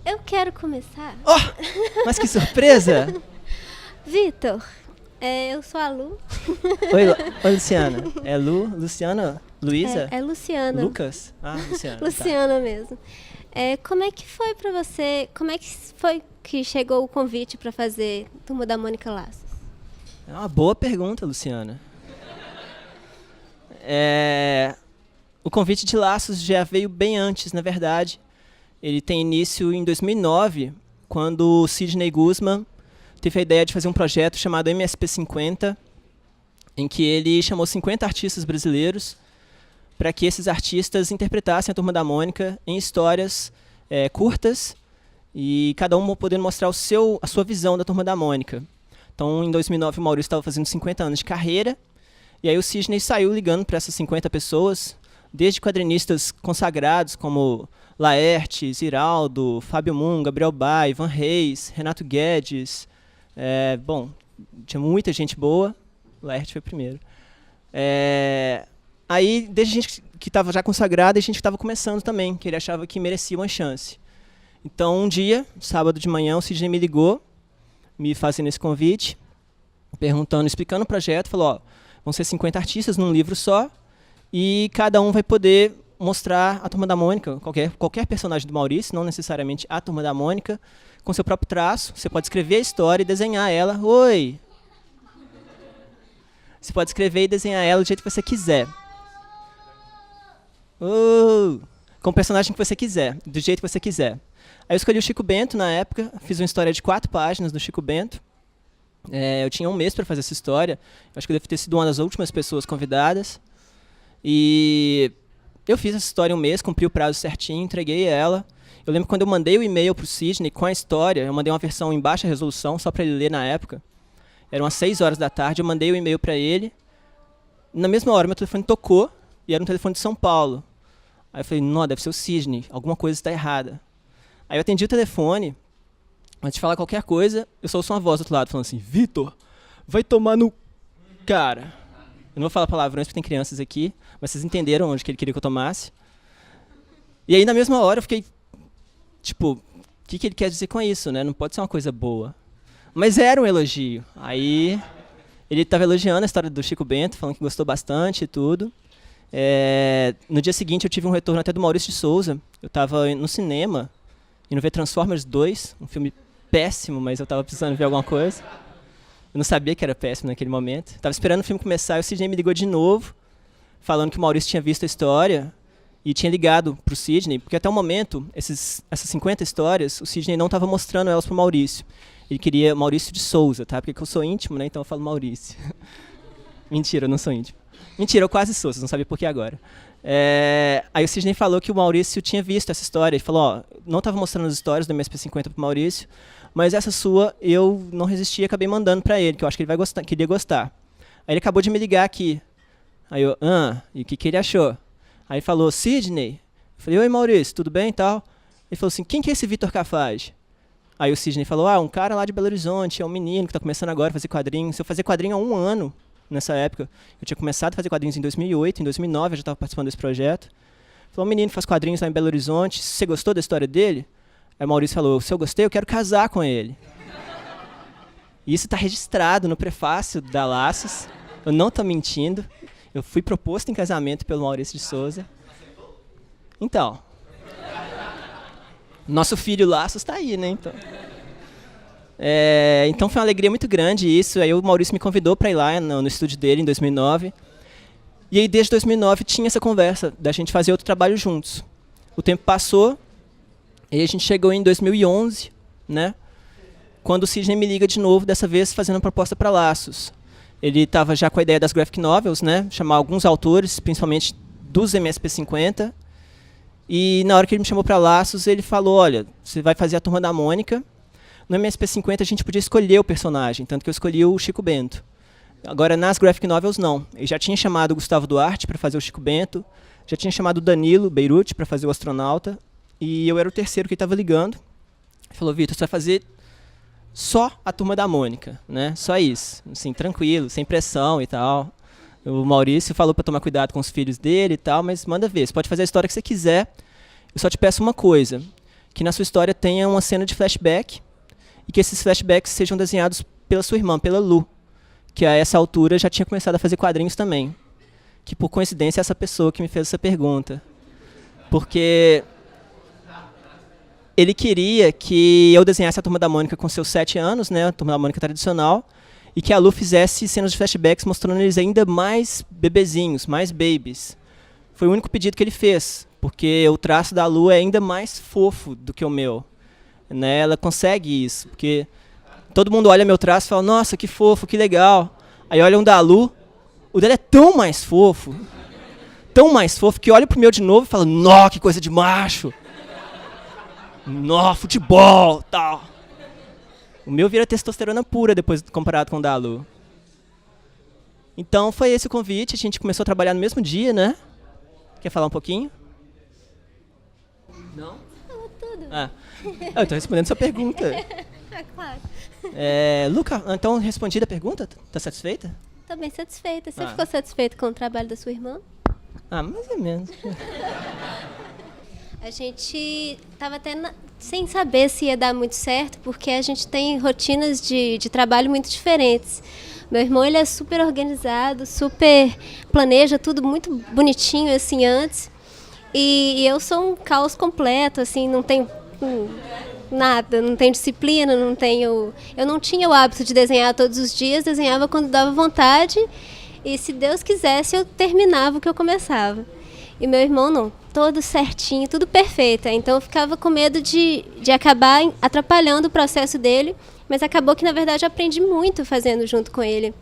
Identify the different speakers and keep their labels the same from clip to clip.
Speaker 1: Eu quero começar.
Speaker 2: Oh, mas que surpresa!
Speaker 1: Vitor, eu sou a Lu.
Speaker 2: Oi, Luciana. É Lu? Luciana? Luísa?
Speaker 1: É Luciana.
Speaker 2: Lucas? Ah, Luciana.
Speaker 1: Luciana
Speaker 2: tá.
Speaker 1: mesmo. Como é que foi pra você? Como é que foi que chegou o convite pra fazer Turma da Mônica Laços?
Speaker 2: É uma boa pergunta, Luciana. O convite de Laços já veio bem antes, na verdade. Ele tem início em 2009, quando o Sidney Guzman teve a ideia de fazer um projeto chamado MSP50, em que ele chamou 50 artistas brasileiros para que esses artistas interpretassem a Turma da Mônica em histórias curtas, e cada um podendo mostrar a sua visão da Turma da Mônica. Então, em 2009, o Maurício estava fazendo 50 anos de carreira, e aí o Sidney saiu ligando para essas 50 pessoas, desde quadrinistas consagrados como Laerte, Ziraldo, Fábio Moon, Gabriel Bay, Ivan Reis, Renato Guedes. Tinha muita gente boa. Laerte foi primeiro. Aí, desde gente que estava já consagrada e gente que estava começando também, que ele achava que merecia uma chance. Então, um dia, sábado de manhã, o Sidney me ligou, me fazendo esse convite, explicando o projeto, falou, vão ser 50 artistas num livro só, e cada um vai poder mostrar a Turma da Mônica, qualquer personagem do Maurício, não necessariamente a Turma da Mônica, com seu próprio traço. Você pode escrever a história e desenhar ela. Oi! Você pode escrever e desenhar ela do jeito que você quiser. Com o personagem que você quiser, do jeito que você quiser. Aí eu escolhi o Chico Bento na época, fiz uma história de 4 páginas do Chico Bento. Eu tinha um mês para fazer essa história, acho que eu devo ter sido uma das últimas pessoas convidadas. E eu fiz essa história em um mês, cumpri o prazo certinho, entreguei ela. Eu lembro quando eu mandei o e-mail para o Sidney com a história, eu mandei uma versão em baixa resolução, só para ele ler na época. Eram umas 6 horas da tarde, eu mandei o e-mail para ele. Na mesma hora, meu telefone tocou, e era um telefone de São Paulo. Aí eu falei, não, deve ser o Sidney, alguma coisa está errada. Aí eu atendi o telefone, antes de falar qualquer coisa, eu só ouço uma voz do outro lado, falando assim, Vitor, vai tomar no... Cara, eu não vou falar palavrões porque tem crianças aqui, mas vocês entenderam onde que ele queria que eu tomasse. E aí, na mesma hora, eu fiquei, tipo, o que ele quer dizer com isso, né? Não pode ser uma coisa boa. Mas era um elogio. Aí, ele estava elogiando a história do Chico Bento, falando que gostou bastante e tudo. No dia seguinte, eu tive um retorno até do Maurício de Souza. Eu estava no cinema, indo ver Transformers 2, um filme péssimo, mas eu estava precisando ver alguma coisa. Eu não sabia que era péssimo naquele momento. Estava esperando o filme começar e o Sidney me ligou de novo, falando que o Maurício tinha visto a história e tinha ligado para o Sidney, porque até o momento, essas 50 histórias, o Sidney não estava mostrando elas para o Maurício. Ele queria Maurício de Souza, tá? Porque eu sou íntimo, né? Então eu falo Maurício. Mentira, eu não sou íntimo. Mentira, eu quase sou, vocês não sabem por que agora. Aí o Sidney falou que o Maurício tinha visto essa história. Ele falou, não estava mostrando as histórias do MSP50 para o Maurício, mas essa sua eu não resisti e acabei mandando para ele, que eu acho que ele vai gostar, que ele ia gostar. Aí ele acabou de me ligar aqui. Aí eu, e o que ele achou? Aí ele falou, Sidney. Eu falei, oi Maurício, tudo bem e tal? Ele falou assim, quem que é esse Vitor Cafage? Aí o Sidney falou, um cara lá de Belo Horizonte, é um menino que está começando agora a fazer quadrinhos. Eu fazia quadrinho há 1 ano. Nessa época, eu tinha começado a fazer quadrinhos em 2008, em 2009 eu já estava participando desse projeto. Falou, um menino faz quadrinhos lá em Belo Horizonte, você gostou da história dele? Aí o Maurício falou, se eu gostei, eu quero casar com ele. E isso está registrado no prefácio da Laços, eu não estou mentindo, eu fui proposto em casamento pelo Maurício de Souza. Então, nosso filho Laços está aí, né? Então foi uma alegria muito grande isso. Aí o Maurício me convidou para ir lá no estúdio dele em 2009. E aí desde 2009 tinha essa conversa da gente fazer outro trabalho juntos. O tempo passou e a gente chegou em 2011, né? Quando o Sidney me liga de novo, dessa vez fazendo uma proposta para Laços. Ele estava já com a ideia das graphic novels, né? Chamar alguns autores, principalmente dos MSP50. E na hora que ele me chamou para Laços, ele falou, olha, você vai fazer a Turma da Mônica. No MSP50 a gente podia escolher o personagem, tanto que eu escolhi o Chico Bento. Agora, nas graphic novels, não. Eu já tinha chamado o Gustavo Duarte para fazer o Chico Bento, já tinha chamado o Danilo Beirute para fazer o astronauta, e eu era o terceiro que estava ligando. Ele falou, Vitor, você vai fazer só a Turma da Mônica, né? Só isso, assim, tranquilo, sem pressão e tal. O Maurício falou para tomar cuidado com os filhos dele e tal, mas manda ver, você pode fazer a história que você quiser. Eu só te peço uma coisa, que na sua história tenha uma cena de flashback e que esses flashbacks sejam desenhados pela sua irmã, pela Lu, que a essa altura já tinha começado a fazer quadrinhos também. Que por coincidência é essa pessoa que me fez essa pergunta. Porque ele queria que eu desenhasse a Turma da Mônica com seus 7 anos, né, a Turma da Mônica tradicional, e que a Lu fizesse cenas de flashbacks mostrando eles ainda mais bebezinhos, mais babies. Foi o único pedido que ele fez, porque o traço da Lu é ainda mais fofo do que o meu. Né? Ela consegue isso, porque todo mundo olha meu traço e fala, nossa, que fofo, que legal. Aí olha um da Lu, o dela é tão mais fofo, que olha pro meu de novo e fala, nó, que coisa de macho. Nó, futebol, tal. O meu vira testosterona pura depois comparado com o da Lu. Então foi esse o convite, a gente começou a trabalhar no mesmo dia, né? Quer falar um pouquinho? Não?
Speaker 1: Falou tudo.
Speaker 2: Eu estou respondendo sua pergunta.
Speaker 1: Claro.
Speaker 2: Luca, então respondida a pergunta? Tá satisfeita?
Speaker 1: Tô bem satisfeita. Você ficou satisfeito com o trabalho da sua irmã?
Speaker 2: Mais ou menos.
Speaker 1: A gente estava até sem saber se ia dar muito certo, porque a gente tem rotinas de trabalho muito diferentes. Meu irmão, ele é super organizado, super planeja tudo muito bonitinho assim antes. E eu sou um caos completo, assim, não tenho nada, não tenho disciplina, eu não tinha o hábito de desenhar todos os dias, desenhava quando dava vontade e se Deus quisesse eu terminava o que eu começava. E meu irmão não, todo certinho, tudo perfeito. Então eu ficava com medo de acabar atrapalhando o processo dele, mas acabou que na verdade eu aprendi muito fazendo junto com ele.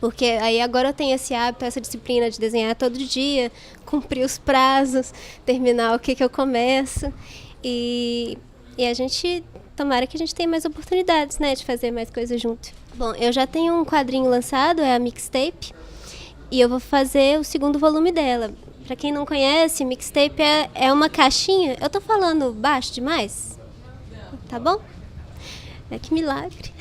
Speaker 1: Porque aí agora eu tenho esse hábito, essa disciplina de desenhar todo dia, cumprir os prazos, terminar o que eu começo. E a gente, tomara que a gente tenha mais oportunidades, né, de fazer mais coisas junto. Bom, eu já tenho um quadrinho lançado, é a Mixtape, e eu vou fazer o 2º volume dela. Pra quem não conhece, Mixtape é uma caixinha... Eu tô falando baixo demais? Tá bom? Que milagre.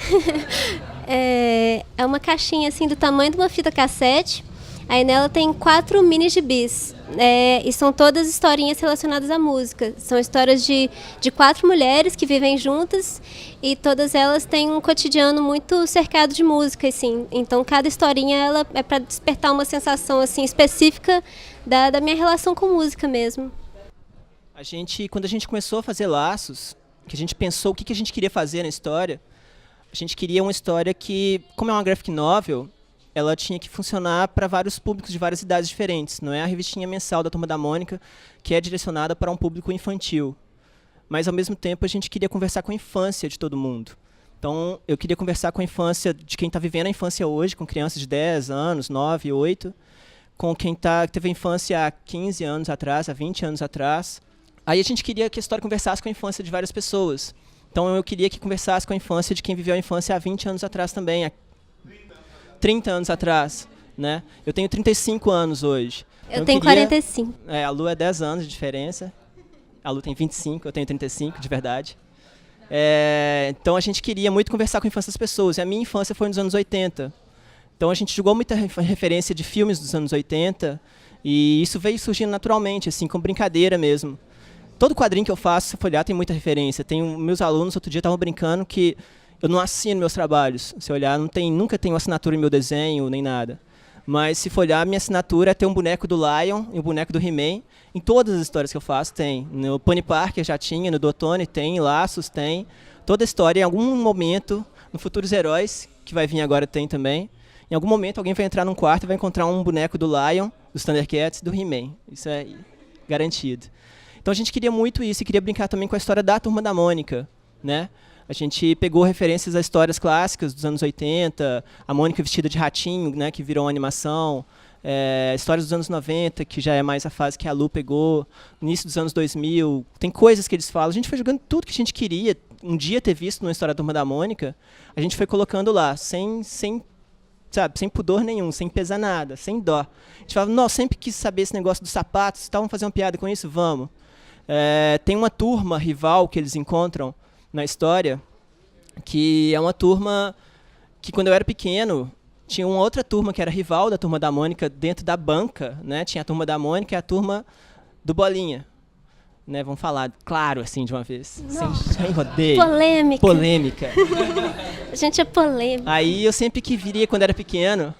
Speaker 1: É uma caixinha assim do tamanho de uma fita cassete. Aí nela tem 4 mini gibis. E são todas historinhas relacionadas à música. São histórias de 4 mulheres que vivem juntas e todas elas têm um cotidiano muito cercado de música, assim. Então cada historinha ela é para despertar uma sensação assim específica da minha relação com música mesmo.
Speaker 2: Quando a gente começou a fazer Laços, que a gente pensou o que a gente queria fazer na história, a gente queria uma história que, como é uma graphic novel, ela tinha que funcionar para vários públicos de várias idades diferentes. Não é a revistinha mensal da Turma da Mônica, que é direcionada para um público infantil. Mas, ao mesmo tempo, a gente queria conversar com a infância de todo mundo. Então, eu queria conversar com a infância de quem está vivendo a infância hoje, com crianças de 10 anos, 9, 8, com quem teve a infância há 15 anos atrás, há 20 anos atrás. Aí a gente queria que a história conversasse com a infância de várias pessoas. Então, eu queria que conversasse com a infância de quem viveu a infância há 20 anos atrás também, há 30 anos atrás, né? Eu tenho 35 anos hoje.
Speaker 1: Eu tenho 45.
Speaker 2: A Lu é 10 anos de diferença. A Lu tem 25, eu tenho 35, de verdade. Então a gente queria muito conversar com a infância das pessoas. E a minha infância foi nos anos 80. Então a gente jogou muita referência de filmes dos anos 80. E isso veio surgindo naturalmente, assim, com brincadeira mesmo. Todo quadrinho que eu faço, se olhar, tem muita referência. Meus alunos, outro dia, estavam brincando que eu não assino meus trabalhos. Se olhar, nunca tenho assinatura em meu desenho, nem nada. Mas, se for olhar, minha assinatura é ter um boneco do Lion e um boneco do He-Man. Em todas as histórias que eu faço, tem. No Pony Parker já tinha, no Dotone tem, em Laços tem. Toda história, em algum momento, no Futuros Heróis, que vai vir agora, tem também. Em algum momento, alguém vai entrar num quarto e vai encontrar um boneco do Lion, dos Thundercats e do He-Man. Isso é garantido. Então, a gente queria muito isso e queria brincar também com a história da Turma da Mônica, né? A gente pegou referências a histórias clássicas dos anos 80, a Mônica vestida de ratinho, né, que virou uma animação, histórias dos anos 90, que já é mais a fase que a Lu pegou, início dos anos 2000, tem coisas que eles falam. A gente foi jogando tudo que a gente queria um dia ter visto numa história da Turma da Mônica, a gente foi colocando lá, sem pudor nenhum, sem pesar nada, sem dó. A gente falava, nossa, sempre quis saber esse negócio dos sapatos, vamos fazer uma piada com isso? Vamos. Tem uma turma rival que eles encontram na história, que é uma turma que, quando eu era pequeno, tinha uma outra turma que era rival da Turma da Mônica dentro da banca, né? Tinha a Turma da Mônica e a turma do Bolinha. né? Vamos falar claro, assim, de uma vez. Sem rodeio.
Speaker 1: Polêmica.
Speaker 2: Polêmica.
Speaker 1: A gente é polêmica.
Speaker 2: Aí eu sempre que viria, quando era pequeno,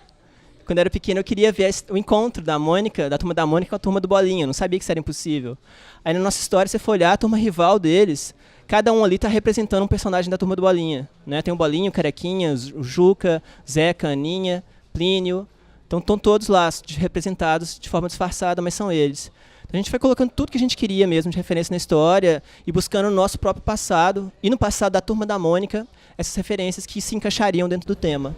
Speaker 2: eu queria ver o encontro da Mônica, da turma da Mônica com a turma do Bolinha. Eu não sabia que isso era impossível. Aí na nossa história, você for olhar, a turma rival deles, cada um ali está representando um personagem da turma do Bolinha, né? Tem o Bolinho, o Carequinha, o Juca, Zeca, Aninha, Plínio. Então estão todos lá representados de forma disfarçada, mas são eles. Então, a gente foi colocando tudo que a gente queria mesmo de referência na história e buscando o nosso próprio passado e no passado da turma da Mônica, essas referências que se encaixariam dentro do tema.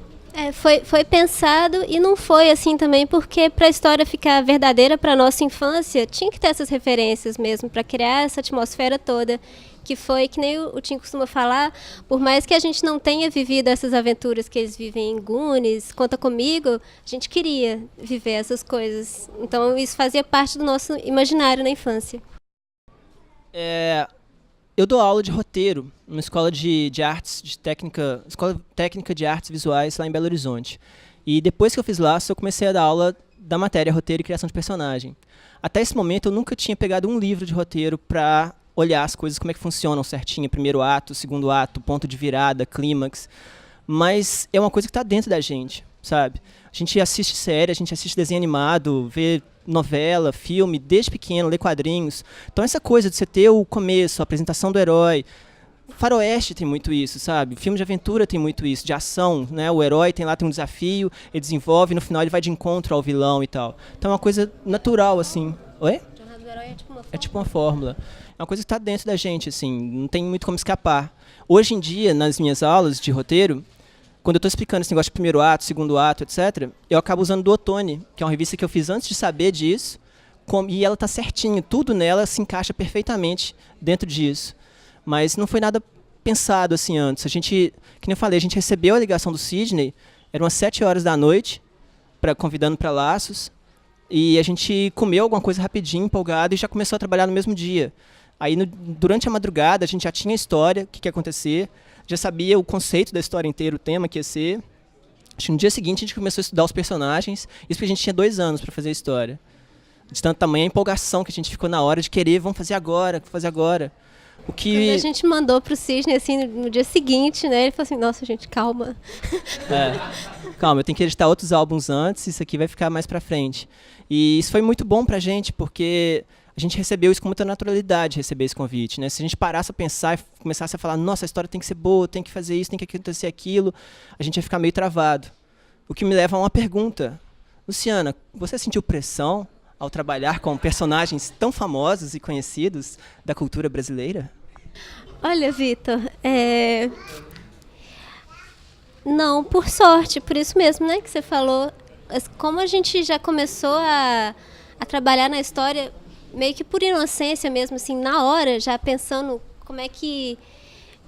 Speaker 1: Foi pensado e não foi assim também, porque para a história ficar verdadeira para a nossa infância, tinha que ter essas referências mesmo, para criar essa atmosfera toda, que foi, que nem o Tim costuma falar, por mais que a gente não tenha vivido essas aventuras que eles vivem em Goonies, Conta Comigo, a gente queria viver essas coisas. Então isso fazia parte do nosso imaginário na infância.
Speaker 2: Eu dou aula de roteiro numa escola de artes, escola técnica de artes visuais lá em Belo Horizonte. E depois que eu fiz laço, eu comecei a dar aula da matéria roteiro e criação de personagem. Até esse momento, eu nunca tinha pegado um livro de roteiro para olhar as coisas, como é que funcionam certinho, primeiro ato, segundo ato, ponto de virada, clímax. Mas é uma coisa que está dentro da gente, sabe? A gente assiste série, a gente assiste desenho animado, vê novela, filme, desde pequeno, lê quadrinhos. Então essa coisa de você ter o começo, a apresentação do herói. Faroeste tem muito isso, sabe? Filme de aventura tem muito isso, de ação, né? O herói tem um desafio, ele desenvolve, e no final ele vai de encontro ao vilão e tal. Então é uma coisa natural, assim. Oi?
Speaker 1: A jornada do herói é tipo uma fórmula.
Speaker 2: É tipo uma fórmula. É uma coisa que está dentro da gente, assim, não tem muito como escapar. Hoje em dia, nas minhas aulas de roteiro, quando eu estou explicando esse negócio de primeiro ato, segundo ato, etc., eu acabo usando do Otone, que é uma revista que eu fiz antes de saber disso, e ela está certinho, tudo nela se encaixa perfeitamente dentro disso. Mas não foi nada pensado assim antes. A gente, que nem eu falei, a gente recebeu a ligação do Sidney, eram umas 7 horas da noite, convidando para Laços, e a gente comeu alguma coisa rapidinho, empolgado, e já começou a trabalhar no mesmo dia. Aí, durante a madrugada, a gente já tinha a história, o que ia acontecer, já sabia o conceito da história inteira, o tema que ia ser. Acho que no dia seguinte a gente começou a estudar os personagens, isso porque a gente tinha 2 anos para fazer a história. De tanto tamanho a empolgação que a gente ficou na hora de querer, vamos fazer agora. O que...
Speaker 1: Quando a gente mandou pro Sidney, assim, no dia seguinte, né, ele falou assim, nossa, gente, calma.
Speaker 2: Calma, eu tenho que editar outros álbuns antes, isso aqui vai ficar mais pra frente. E isso foi muito bom pra gente, porque a gente recebeu isso com muita naturalidade, receber esse convite, né? Se a gente parasse a pensar e começasse a falar, nossa, a história tem que ser boa, tem que fazer isso, tem que acontecer aquilo, a gente ia ficar meio travado. O que me leva a uma pergunta. Luciana, você sentiu pressão ao trabalhar com personagens tão famosos e conhecidos da cultura brasileira?
Speaker 1: Olha, Vitor, não, por sorte, por isso mesmo, né, que você falou. Como a gente já começou a trabalhar na história, meio que por inocência mesmo, assim, na hora, já pensando como é que...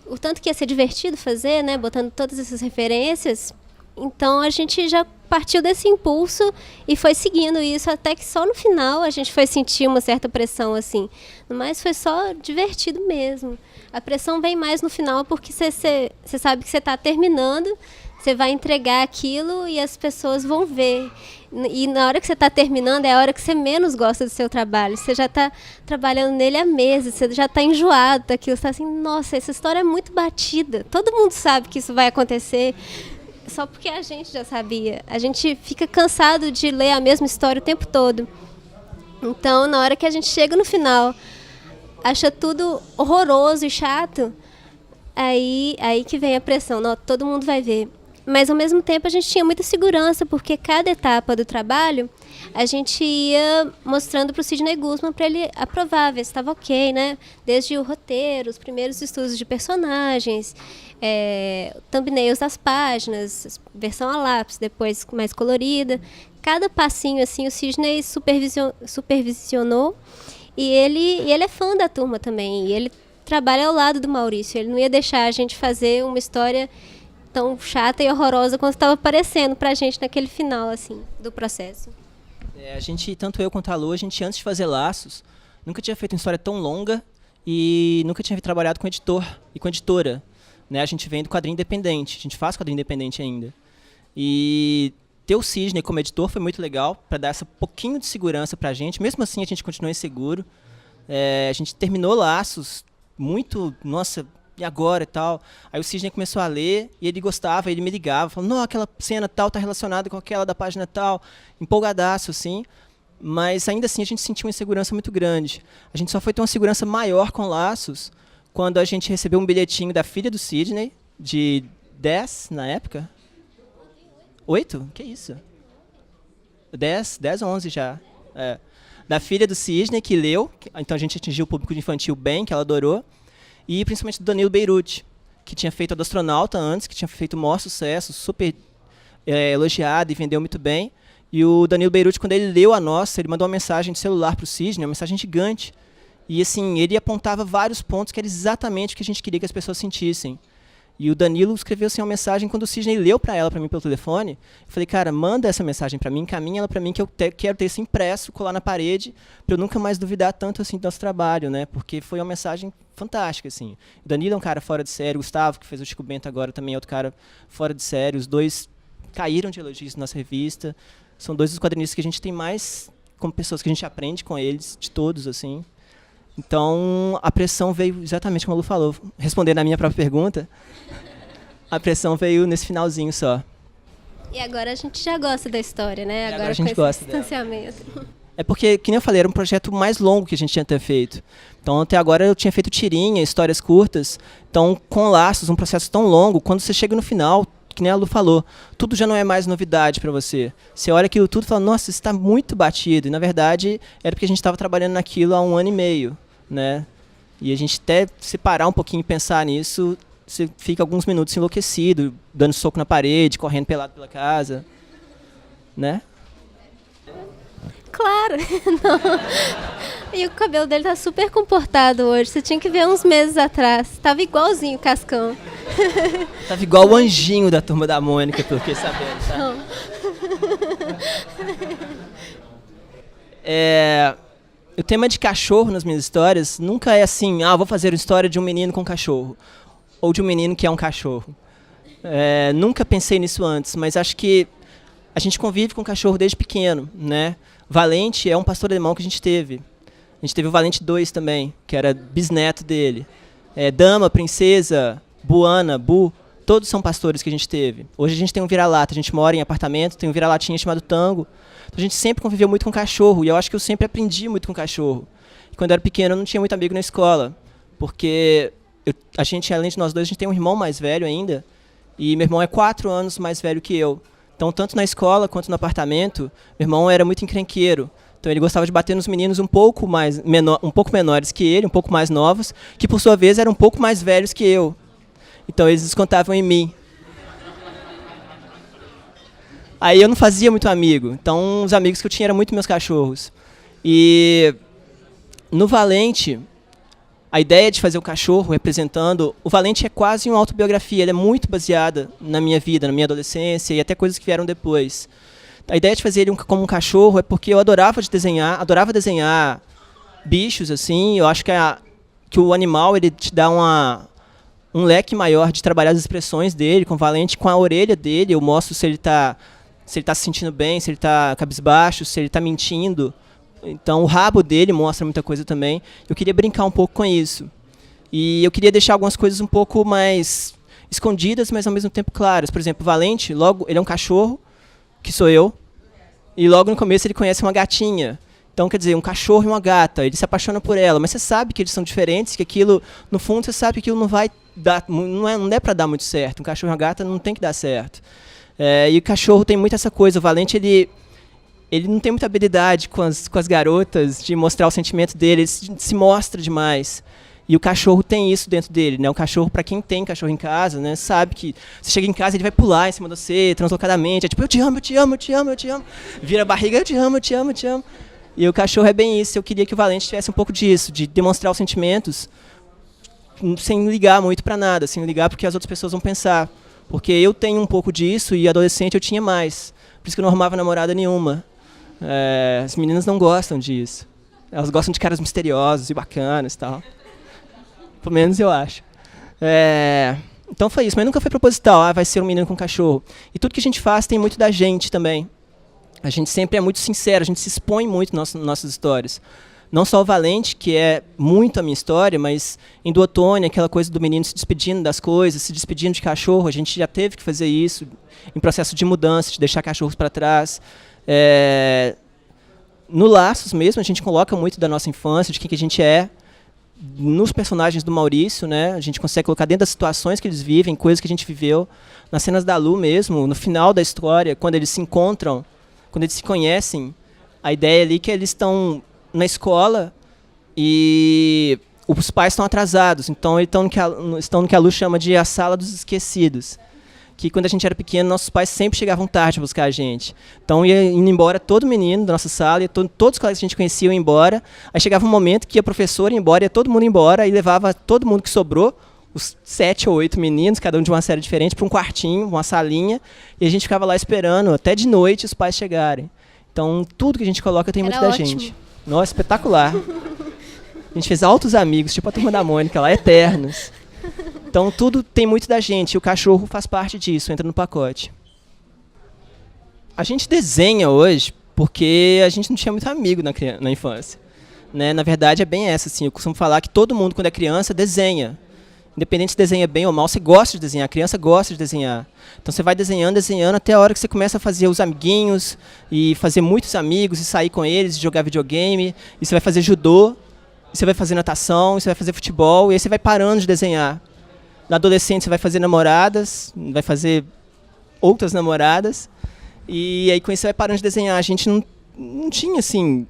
Speaker 1: O tanto que ia ser divertido fazer, né, botando todas essas referências. Então a gente já partiu desse impulso e foi seguindo isso, até que só no final a gente foi sentir uma certa pressão, assim. Mas foi só divertido mesmo. A pressão vem mais no final porque você sabe que você está terminando, você vai entregar aquilo e as pessoas vão ver. E na hora que você está terminando é a hora que você menos gosta do seu trabalho. Você já está trabalhando nele há meses, você já está enjoado daquilo. Você está assim, nossa, essa história é muito batida. Todo mundo sabe que isso vai acontecer. Só porque a gente já sabia. A gente fica cansado de ler a mesma história o tempo todo. Então, na hora que a gente chega no final, acha tudo horroroso e chato, aí que vem a pressão. Não, todo mundo vai ver. Mas, ao mesmo tempo, a gente tinha muita segurança, porque cada etapa do trabalho, a gente ia mostrando para o Sidney Guzman para ele aprovar, ver se estava ok, né? Desde o roteiro, os primeiros estudos de personagens, thumbnails das páginas, versão a lápis, depois mais colorida. Cada passinho, assim, o Sidney supervisionou, e ele é fã da turma também, e ele trabalha ao lado do Maurício. Ele não ia deixar a gente fazer uma história tão chata e horrorosa quanto estava parecendo pra gente naquele final, assim, do processo.
Speaker 2: A gente, tanto eu quanto a Lu, a gente antes de fazer Laços, nunca tinha feito uma história tão longa e nunca tinha trabalhado com editor e com editora. Né? A gente vem do quadrinho independente, a gente faz quadrinho independente ainda. E ter o Sidney como editor foi muito legal, para dar essa pouquinho de segurança pra gente. Mesmo assim, a gente continua inseguro. A gente terminou Laços muito, nossa, e agora e tal. Aí o Sidney começou a ler e ele gostava, ele me ligava, falando, não, aquela cena tal tá relacionada com aquela da página tal, empolgadaço, assim. Mas ainda assim a gente sentiu uma insegurança muito grande. A gente só foi ter uma segurança maior com Laços quando a gente recebeu um bilhetinho da filha do Sidney, de 10 na época. 8? Que isso? 10 ou 11 já. Da filha do Sidney, que leu, então a gente atingiu o público infantil bem, que ela adorou. E principalmente do Danilo Beirute, que tinha feito a do Astronauta antes, que tinha feito o maior sucesso, super elogiado e vendeu muito bem. E o Danilo Beirute, quando ele leu a nossa, ele mandou uma mensagem de celular para o Sidney, uma mensagem gigante. E assim, ele apontava vários pontos que era exatamente o que a gente queria que as pessoas sentissem. E o Danilo escreveu assim, uma mensagem, quando o Sidney leu para mim pelo telefone, eu falei, cara, manda essa mensagem para mim, encaminha ela para mim, que eu quero ter isso impresso, colar na parede, para eu nunca mais duvidar tanto assim do nosso trabalho, né? Porque foi uma mensagem fantástica, assim. O Danilo é um cara fora de série, o Gustavo, que fez o Chico Bento agora, também é outro cara fora de série. Os dois caíram de elogios na nossa revista. São dois dos quadrinistas que a gente tem mais como pessoas que a gente aprende com eles, de todos, assim. Então, a pressão veio exatamente como a Lu falou. Respondendo a minha própria pergunta, a pressão veio nesse finalzinho só.
Speaker 1: E agora a gente já gosta da história, né?
Speaker 2: Agora a gente
Speaker 1: com
Speaker 2: gosta
Speaker 1: esse distanciamento.
Speaker 2: É porque, que nem eu falei, era um projeto mais longo que a gente tinha que ter feito. Então, até agora eu tinha feito tirinha, histórias curtas. Então, com Laços, um processo tão longo, quando você chega no final, que nem a Lu falou, tudo já não é mais novidade para você. Você olha aquilo tudo e fala, nossa, isso está muito batido. E, na verdade, era porque a gente estava trabalhando naquilo há 1 ano e meio, né? E a gente até se parar um pouquinho e pensar nisso, você fica alguns minutos enlouquecido, dando soco na parede, correndo pelado pela casa, né?
Speaker 1: Claro! Não. E o cabelo dele tá super comportado hoje. Você tinha que ver uns meses atrás. Tava igualzinho o Cascão.
Speaker 2: Tava igual o anjinho da Turma da Mônica, pelo que sabendo, tá?
Speaker 1: Não.
Speaker 2: O tema de cachorro nas minhas histórias nunca é assim, vou fazer uma história de um menino com cachorro. Ou de um menino que é um cachorro. Nunca pensei nisso antes, mas acho que a gente convive com cachorro desde pequeno, né? Valente é um pastor alemão que a gente teve. A gente teve o Valente 2 também, que era bisneto dele. Dama, Princesa, Buana, Bu, todos são pastores que a gente teve. Hoje a gente tem um vira-lata, a gente mora em apartamento, tem um vira-latinha chamado Tango. Então a gente sempre conviveu muito com cachorro, e eu acho que eu sempre aprendi muito com cachorro. E quando eu era pequeno eu não tinha muito amigo na escola, porque a gente, além de nós dois, a gente tem um irmão mais velho ainda, e meu irmão é 4 anos mais velho que eu. Então, tanto na escola quanto no apartamento, meu irmão era muito encrenqueiro. Então, ele gostava de bater nos meninos um pouco menores que ele, um pouco mais novos, que, por sua vez, eram um pouco mais velhos que eu. Então, eles descontavam em mim. Aí, eu não fazia muito amigo. Então, os amigos que eu tinha eram muito meus cachorros. E no Valente, a ideia de fazer o cachorro representando... O Valente é quase uma autobiografia, ele é muito baseada na minha vida, na minha adolescência e até coisas que vieram depois. A ideia de fazer ele como um cachorro é porque eu adorava desenhar bichos, assim. Eu acho que o animal ele te dá um leque maior de trabalhar as expressões dele. Com o Valente, com a orelha dele, eu mostro se ele tá se sentindo bem, se ele está cabisbaixo, se ele está mentindo. Então, o rabo dele mostra muita coisa também. Eu queria brincar um pouco com isso. E eu queria deixar algumas coisas um pouco mais escondidas, mas ao mesmo tempo claras. Por exemplo, o Valente, logo, ele é um cachorro, que sou eu, e logo no começo ele conhece uma gatinha. Então, quer dizer, um cachorro e uma gata, ele se apaixona por ela, mas você sabe que eles são diferentes, que aquilo, no fundo, você sabe que aquilo não vai dar, não é para dar muito certo. Um cachorro e uma gata não tem que dar certo. E o cachorro tem muito essa coisa, o Valente, ele não tem muita habilidade com as garotas de mostrar o sentimento dele, ele se mostra demais. E o cachorro tem isso dentro dele, né? O cachorro, para quem tem cachorro em casa, né, sabe que você chega em casa, ele vai pular em cima de você, translocadamente, é tipo, eu te amo, eu te amo, eu te amo, eu te amo. Vira a barriga, eu te amo, eu te amo, eu te amo. E o cachorro é bem isso. Eu queria que o Valente tivesse um pouco disso, de demonstrar os sentimentos sem ligar muito para nada, sem ligar porque as outras pessoas vão pensar. Porque eu tenho um pouco disso e adolescente eu tinha mais. Por isso que eu não arrumava namorada nenhuma. As meninas não gostam disso. Elas gostam de caras misteriosos e bacanas e tal. Pelo menos eu acho. Então foi isso, mas nunca foi proposital, vai ser um menino com cachorro. E tudo que a gente faz tem muito da gente também. A gente sempre é muito sincero, a gente se expõe muito nas nossas histórias. Não só o Valente, que é muito a minha história, mas em Do Outono, aquela coisa do menino se despedindo das coisas, se despedindo de cachorro, a gente já teve que fazer isso em processo de mudança, de deixar cachorros para trás. No Laços mesmo, a gente coloca muito da nossa infância, de quem que a gente é. Nos personagens do Maurício, né, a gente consegue colocar dentro das situações que eles vivem, coisas que a gente viveu. Nas cenas da Lu mesmo, no final da história, quando eles se encontram, quando eles se conhecem, a ideia ali é que eles estão na escola e os pais estão atrasados, então eles estão no que a Lu chama de a sala dos esquecidos. Que quando a gente era pequeno, nossos pais sempre chegavam tarde para buscar a gente. Então ia indo embora todo menino da nossa sala, todos os colegas que a gente conhecia iam embora. Aí chegava um momento que a professora ia embora, ia todo mundo embora, e levava todo mundo que sobrou, os 7 ou 8 meninos, cada um de uma série diferente, para um quartinho, uma salinha, e a gente ficava lá esperando até de noite os pais chegarem. Então tudo que a gente coloca tem muito da gente. Nossa, espetacular. A gente fez altos amigos, tipo a Turma da Mônica lá, eternos. Então tudo tem muito da gente, e o cachorro faz parte disso, entra no pacote. A gente desenha hoje porque a gente não tinha muito amigo na infância. Né? Na verdade é bem essa, assim, eu costumo falar que todo mundo quando é criança desenha. Independente se desenha bem ou mal, você gosta de desenhar, a criança gosta de desenhar. Então você vai desenhando, desenhando, até a hora que você começa a fazer os amiguinhos, e fazer muitos amigos, e sair com eles, e jogar videogame, e você vai fazer judô, e você vai fazer natação, e você vai fazer futebol, e aí você vai parando de desenhar. Na adolescente você vai fazer namoradas, vai fazer outras namoradas, e aí com isso você vai parando de desenhar. A gente não tinha, assim,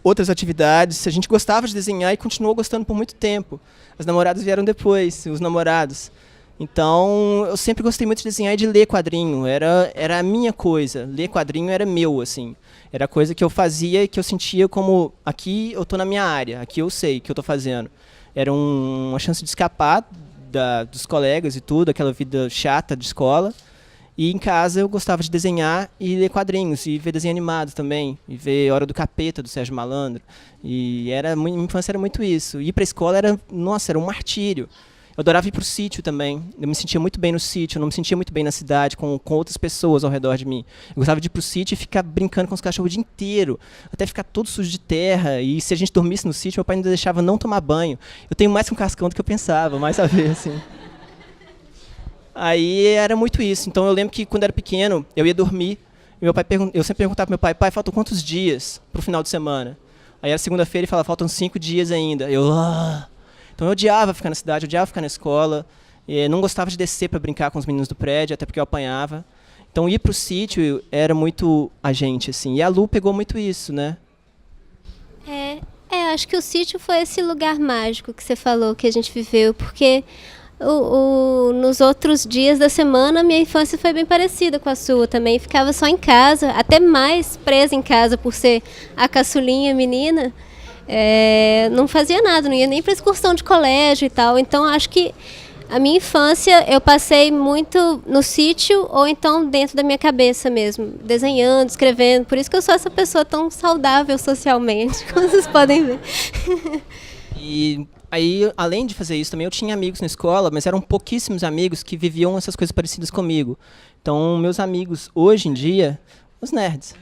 Speaker 2: outras atividades, a gente gostava de desenhar e continuou gostando por muito tempo. As namoradas vieram depois, os namorados. Então, eu sempre gostei muito de desenhar e de ler quadrinho, era a minha coisa, ler quadrinho era meu, assim. Era a coisa que eu fazia e que eu sentia como, aqui eu estou na minha área, aqui eu sei o que eu estou fazendo. Era uma chance de escapar dos colegas e tudo, aquela vida chata de escola. E em casa eu gostava de desenhar e ler quadrinhos, e ver desenho animado também, e ver Hora do Capeta, do Sérgio Malandro. E minha infância era muito isso. Ir para a escola era um martírio. Eu adorava ir para o sítio também. Eu me sentia muito bem no sítio, eu não me sentia muito bem na cidade, com outras pessoas ao redor de mim. Eu gostava de ir para o sítio e ficar brincando com os cachorros o dia inteiro, até ficar todo sujo de terra. E se a gente dormisse no sítio, meu pai ainda deixava não tomar banho. Eu tenho mais que um cascão do que eu pensava, mais a ver, assim. Aí era muito isso. Então eu lembro que quando era pequeno, eu ia dormir, e eu sempre perguntava para meu pai, faltam quantos dias para o final de semana? Aí era segunda-feira e falava, faltam 5 dias ainda. Então eu odiava ficar na cidade, eu odiava ficar na escola, não gostava de descer para brincar com os meninos do prédio, até porque eu apanhava. Então ir para o sítio era muito a gente, assim. E a Lu pegou muito isso, né?
Speaker 1: Acho que o sítio foi esse lugar mágico que você falou, que a gente viveu, porque nos outros dias da semana, minha infância foi bem parecida com a sua também. Ficava só em casa, até mais presa em casa por ser a caçulinha menina. Não fazia nada, não ia nem para excursão de colégio e tal. Então acho que a minha infância eu passei muito no sítio ou então dentro da minha cabeça mesmo, desenhando, escrevendo. Por isso que eu sou essa pessoa tão saudável socialmente, como vocês podem ver.
Speaker 2: E aí, além de fazer isso também, eu tinha amigos na escola, mas eram pouquíssimos amigos que viviam essas coisas parecidas comigo. Então meus amigos hoje em dia, os nerds.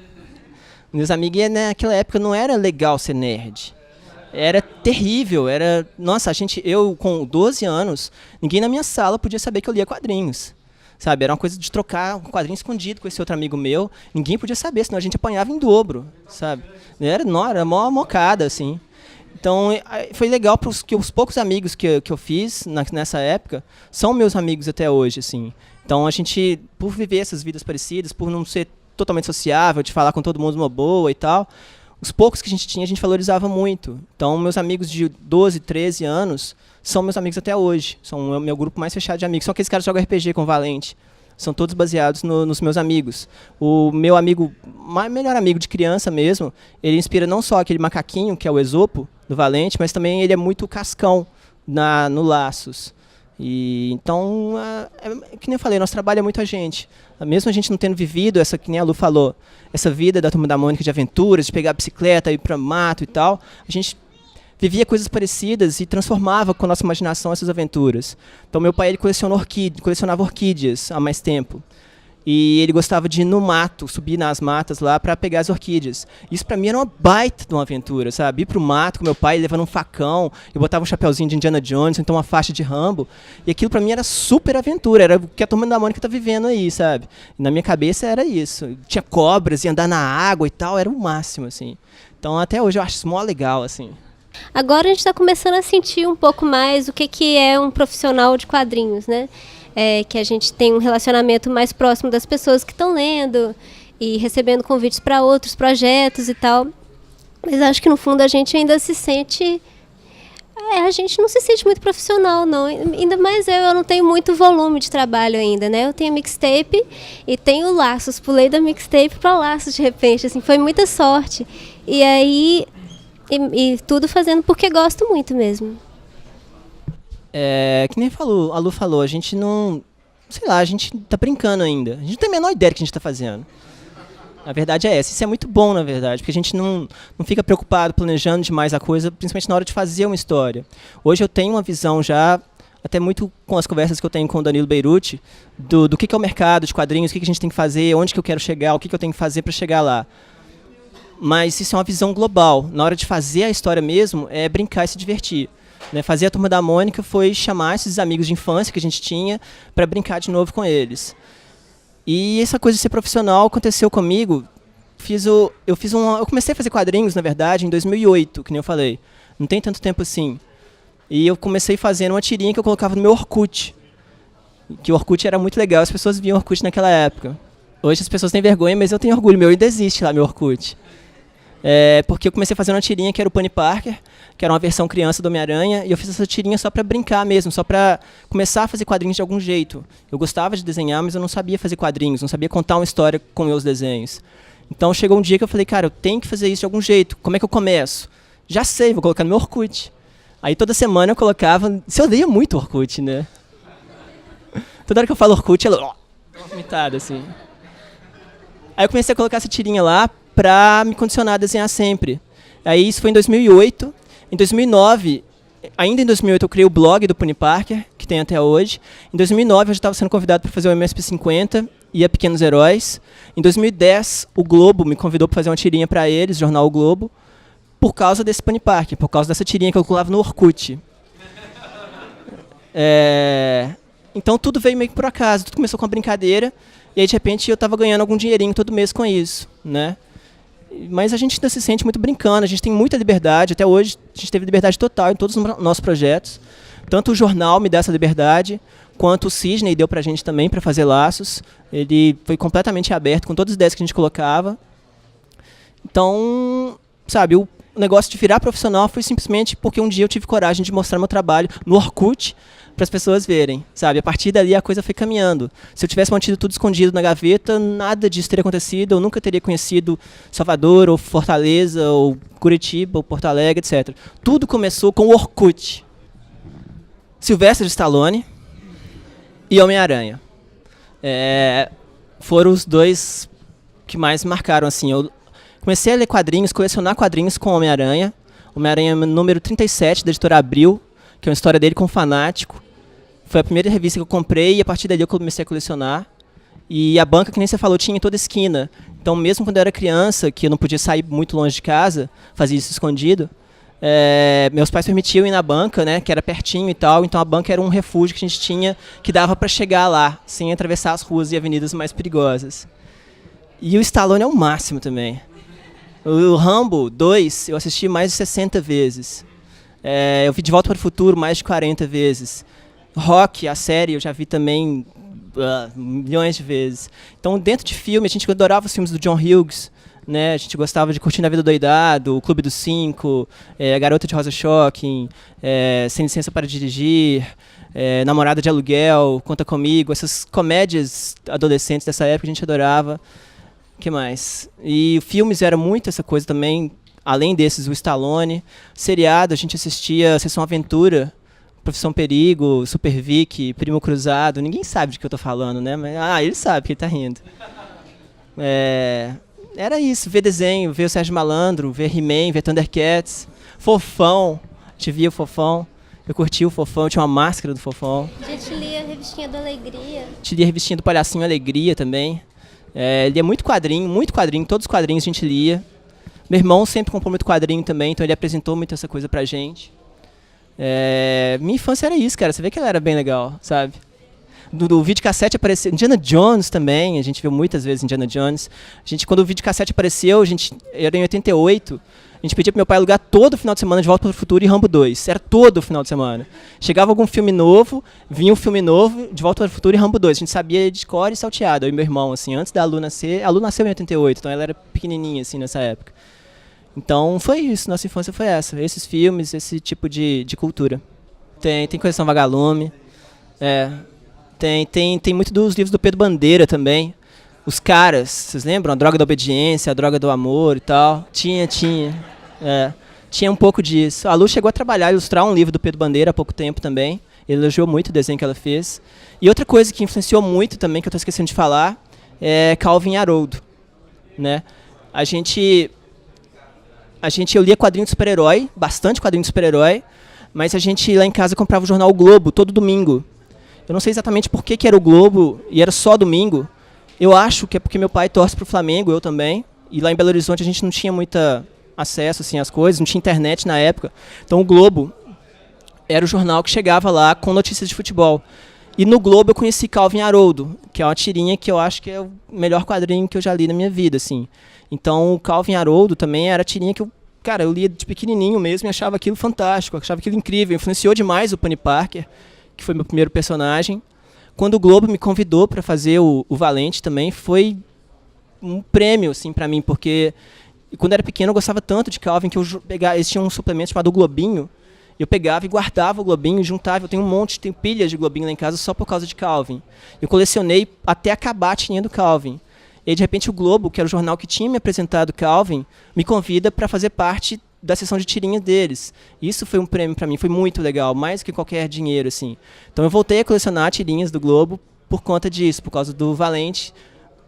Speaker 2: Meus amigos, naquela época não era legal ser nerd. Era terrível, nossa, eu com 12 anos, ninguém na minha sala podia saber que eu lia quadrinhos. Sabe, era uma coisa de trocar um quadrinho escondido com esse outro amigo meu, ninguém podia saber, senão a gente apanhava em dobro, sabe? Era mó mocada, assim. Então, foi legal porque os poucos amigos que eu fiz nessa época são meus amigos até hoje, assim. Então, a gente, por viver essas vidas parecidas, por não ser totalmente sociável, de falar com todo mundo numa boa e tal, os poucos que a gente tinha, a gente valorizava muito. Então, meus amigos de 12, 13 anos são meus amigos até hoje. São o meu grupo mais fechado de amigos. São aqueles caras que jogam RPG com o Valente. São todos baseados nos meus amigos. O meu melhor amigo de criança mesmo, ele inspira não só aquele macaquinho, que é o Esopo, do Valente, mas também ele é muito cascão no Laços. E então, que nem eu falei, nosso trabalho é muito a gente. Mesmo a gente não tendo vivido essa, que nem a Lu falou, essa vida da Turma da Mônica de aventuras, de pegar a bicicleta, ir para mato e tal, a gente vivia coisas parecidas e transformava com a nossa imaginação essas aventuras. Então meu pai ele colecionava orquídeas há mais tempo. E ele gostava de ir no mato, subir nas matas lá para pegar as orquídeas. Isso para mim era uma baita de uma aventura, sabe? Ir pro mato com meu pai levando um facão, eu botava um chapeuzinho de Indiana Jones, então uma faixa de Rambo. E aquilo para mim era super aventura, era o que a Turma da Mônica tá vivendo aí, sabe? E na minha cabeça era isso. Tinha cobras, ia andar na água e tal, era o máximo, assim. Então até hoje eu acho isso mó legal, assim.
Speaker 1: Agora a gente está começando a sentir um pouco mais o que é um profissional de quadrinhos, né? Que a gente tem um relacionamento mais próximo das pessoas que estão lendo e recebendo convites para outros projetos e tal. Mas acho que no fundo a gente ainda se sente... a gente não se sente muito profissional, não. Ainda mais eu não tenho muito volume de trabalho ainda, né? Eu tenho mixtape e tenho laços. Pulei da mixtape para laços de repente, assim, foi muita sorte. E aí... E tudo fazendo porque gosto muito mesmo.
Speaker 2: Que nem a Lu falou, a gente não... Sei lá, a gente tá brincando ainda. A gente não tem a menor ideia do que a gente tá fazendo. A verdade é essa. Isso é muito bom, na verdade, porque a gente não fica preocupado, planejando demais a coisa, principalmente na hora de fazer uma história. Hoje eu tenho uma visão já, até muito com as conversas que eu tenho com o Danilo Beirute, do que é o mercado de quadrinhos, o que a gente tem que fazer, onde que eu quero chegar, o que eu tenho que fazer para chegar lá. Mas isso é uma visão global. Na hora de fazer a história mesmo, é brincar e se divertir. Né? Fazer a Turma da Mônica foi chamar esses amigos de infância que a gente tinha para brincar de novo com eles. E essa coisa de ser profissional aconteceu comigo. Eu comecei a fazer quadrinhos, na verdade, em 2008, que nem eu falei. Não tem tanto tempo assim. E eu comecei fazendo uma tirinha que eu colocava no meu Orkut. Que o Orkut era muito legal, as pessoas viam Orkut naquela época. Hoje as pessoas têm vergonha, mas eu tenho orgulho, meu ainda existe lá, meu Orkut. Porque eu comecei fazendo uma tirinha que era o Pony Parker, que era uma versão criança do Homem-Aranha, e eu fiz essa tirinha só para brincar mesmo, só para começar a fazer quadrinhos de algum jeito. Eu gostava de desenhar, mas eu não sabia fazer quadrinhos, não sabia contar uma história com meus desenhos. Então chegou um dia que eu falei, cara, eu tenho que fazer isso de algum jeito. Como é que eu começo? Já sei, vou colocar no meu Orkut. Aí toda semana eu colocava... Você odeia muito o Orkut, né? Toda hora que eu falo Orkut, ela... uma vomitada, assim. Aí eu comecei a colocar essa tirinha lá para me condicionar a desenhar sempre. Aí isso foi em 2008. Em 2009, ainda em 2008, eu criei o blog do Pony Parker, que tem até hoje. Em 2009, eu já estava sendo convidado para fazer o MSP 50 e a Pequenos Heróis. Em 2010, o Globo me convidou para fazer uma tirinha para eles, jornal O Globo, por causa desse Pony Parker, por causa dessa tirinha que eu colava no Orkut. Então tudo veio meio que por acaso, tudo começou com uma brincadeira, e aí de repente eu estava ganhando algum dinheirinho todo mês com isso, né? Mas a gente ainda se sente muito brincando, a gente tem muita liberdade, até hoje a gente teve liberdade total em todos os nossos projetos. Tanto o jornal me dá essa liberdade, quanto o Sidney deu pra gente também para fazer laços. Ele foi completamente aberto com todas as ideias que a gente colocava. Então, sabe, o negócio de virar profissional foi simplesmente porque um dia eu tive coragem de mostrar meu trabalho no Orkut para as pessoas verem, sabe? A partir dali a coisa foi caminhando. Se eu tivesse mantido tudo escondido na gaveta, nada disso teria acontecido, eu nunca teria conhecido Salvador, ou Fortaleza, ou Curitiba, ou Porto Alegre, etc. Tudo começou com o Orkut. Sylvester Stallone e Homem-Aranha. Foram os dois que mais marcaram, assim. Eu comecei a ler quadrinhos, colecionar quadrinhos com Homem-Aranha. Homem-Aranha número 37, da editora Abril, que é uma história dele com um fanático. Foi a primeira revista que eu comprei e a partir dali eu comecei a colecionar. E a banca, que nem você falou, tinha em toda esquina. Então, mesmo quando eu era criança, que eu não podia sair muito longe de casa, fazia isso escondido, meus pais permitiam ir na banca, né, que era pertinho e tal. Então, a banca era um refúgio que a gente tinha, que dava para chegar lá, sem atravessar as ruas e avenidas mais perigosas. E o Stallone é o máximo também. O Rambo 2 eu assisti mais de 60 vezes. Eu vi De Volta para o Futuro mais de 40 vezes. Rock, a série, eu já vi também milhões de vezes. Então, dentro de filme, a gente adorava os filmes do John Hughes, né? A gente gostava de Curtindo a Vida Doidado, O Clube dos Cinco, A Garota de Rosa Shocking, Sem Licença para Dirigir, Namorada de Aluguel, Conta Comigo. Essas comédias adolescentes dessa época a gente adorava. O que mais? E filmes era muito essa coisa também, além desses, o Stallone. Seriado, a gente assistia Sessão Aventura, Profissão Perigo, Super Vic, Primo Cruzado. Ninguém sabe de que eu tô falando, né? Mas, ele sabe, que ele tá rindo. Era isso, ver desenho, ver o Sérgio Malandro, ver He-Man, ver Thundercats, Fofão, a gente via o Fofão. Eu curti o Fofão, eu tinha uma máscara do Fofão.
Speaker 1: A gente lia a revistinha do Alegria.
Speaker 2: A gente lia a revistinha do Palhacinho Alegria também. Lia muito quadrinho, todos os quadrinhos a gente lia. Meu irmão sempre comprou muito quadrinho também, então ele apresentou muito essa coisa pra gente. Minha infância era isso, cara, você vê que ela era bem legal, sabe? Do videocassete apareceu Indiana Jones também, a gente viu muitas vezes Indiana Jones. Quando o videocassete apareceu, era em 88, a gente pedia pro meu pai alugar todo final de semana De Volta para o Futuro e Rambo 2. Era todo final de semana. Chegava algum filme novo, vinha um filme novo, De Volta para o Futuro e Rambo 2. A gente sabia de cor e salteado, eu e meu irmão, assim, antes da Lu nascer. A Lu nasceu em 88, então ela era pequenininha, assim, nessa época. Então foi isso, nossa infância foi essa. Esses filmes, esse tipo de cultura. Tem Coleção Vagalume. Tem muito dos livros do Pedro Bandeira também. Os Caras, vocês lembram? A Droga da Obediência, A Droga do Amor e tal. Tinha um pouco disso. A Lu chegou a trabalhar, ilustrar um livro do Pedro Bandeira há pouco tempo também. Ele elogiou muito o desenho que ela fez. E outra coisa que influenciou muito também, que eu estou esquecendo de falar, é Calvin e Haroldo, né? Eu lia quadrinho de super-herói, bastante quadrinho de super-herói, mas a gente lá em casa comprava o jornal O Globo todo domingo. Eu não sei exatamente por que era o Globo e era só domingo. Eu acho que é porque meu pai torce pro Flamengo, eu também. E lá em Belo Horizonte a gente não tinha muito acesso assim, às coisas, não tinha internet na época. Então o Globo era o jornal que chegava lá com notícias de futebol. E no Globo eu conheci Calvin e Haroldo, que é uma tirinha que eu acho que é o melhor quadrinho que eu já li na minha vida, assim. Então o Calvin e Haroldo também era a tirinha que eu lia de pequenininho mesmo e achava aquilo fantástico, achava aquilo incrível. Influenciou demais o Penny Parker, que foi meu primeiro personagem. Quando o Globo me convidou para fazer o Valente também, foi um prêmio assim, para mim, porque quando eu era pequeno eu gostava tanto de Calvin que eles tinham um suplemento chamado Globinho, eu pegava e guardava o Globinho, juntava, eu tenho pilhas de Globinho lá em casa só por causa de Calvin. Eu colecionei até acabar a tirinha do Calvin. E de repente o Globo, que era o jornal que tinha me apresentado Calvin, me convida para fazer parte da sessão de tirinhas deles. Isso foi um prêmio para mim, foi muito legal, mais que qualquer dinheiro, assim. Então eu voltei a colecionar tirinhas do Globo por conta disso, por causa do Valente,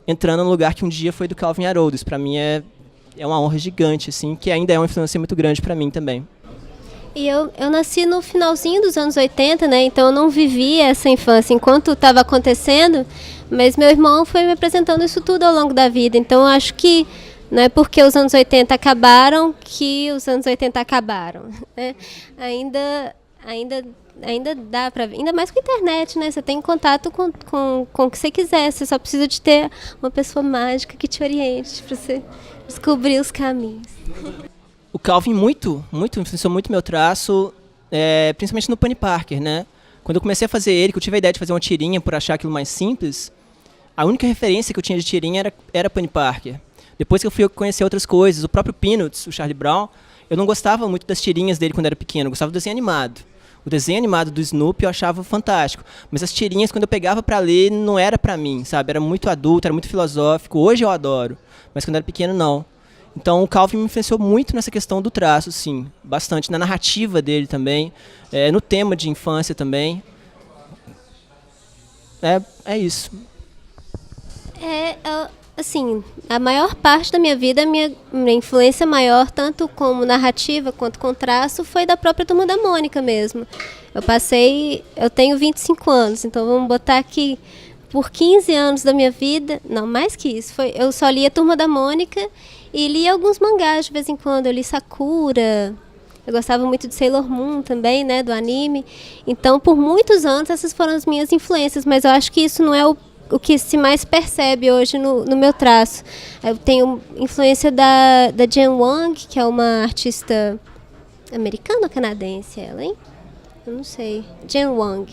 Speaker 2: entrando no lugar que um dia foi do Calvin e Haroldo. Isso para mim é uma honra gigante, assim, que ainda é uma influência muito grande para mim também.
Speaker 1: E eu nasci no finalzinho dos anos 80, né? Então eu não vivi essa infância enquanto estava acontecendo, mas meu irmão foi me apresentando isso tudo ao longo da vida. Então eu acho que não é porque os anos 80 acabaram que os anos 80 acabaram, né? Ainda dá para ver, ainda mais com a internet, né? Você tem contato com o que você quiser, você só precisa de ter uma pessoa mágica que te oriente para você descobrir os caminhos.
Speaker 2: O Calvin influenciou muito meu traço, principalmente no Penny Parker, né? Quando eu comecei a fazer ele, que eu tive a ideia de fazer uma tirinha por achar aquilo mais simples, a única referência que eu tinha de tirinha era Penny Parker. Depois que eu fui conhecer outras coisas, o próprio Peanuts, o Charlie Brown, eu não gostava muito das tirinhas dele quando era pequeno, eu gostava do desenho animado. O desenho animado do Snoopy eu achava fantástico, mas as tirinhas, quando eu pegava para ler, não era para mim, sabe? Era muito adulto, era muito filosófico. Hoje eu adoro, mas quando eu era pequeno, não. Então o Calvin me influenciou muito nessa questão do traço, sim, bastante. Na narrativa dele também, no tema de infância também. É isso.
Speaker 1: Assim, a maior parte da minha vida, minha influência maior, tanto como narrativa quanto com traço, foi da própria Turma da Mônica mesmo. Eu tenho 25 anos, então vamos botar aqui, por 15 anos da minha vida, não, mais que isso, eu só li a Turma da Mônica e li alguns mangás de vez em quando. Eu li Sakura, eu gostava muito de Sailor Moon também, né, do anime. Então, por muitos anos, essas foram as minhas influências, mas eu acho que isso não é o que se mais percebe hoje no meu traço. Eu tenho influência da Jen Wang, que é uma artista americana ou canadense, ela, hein? Eu não sei. Jen Wang.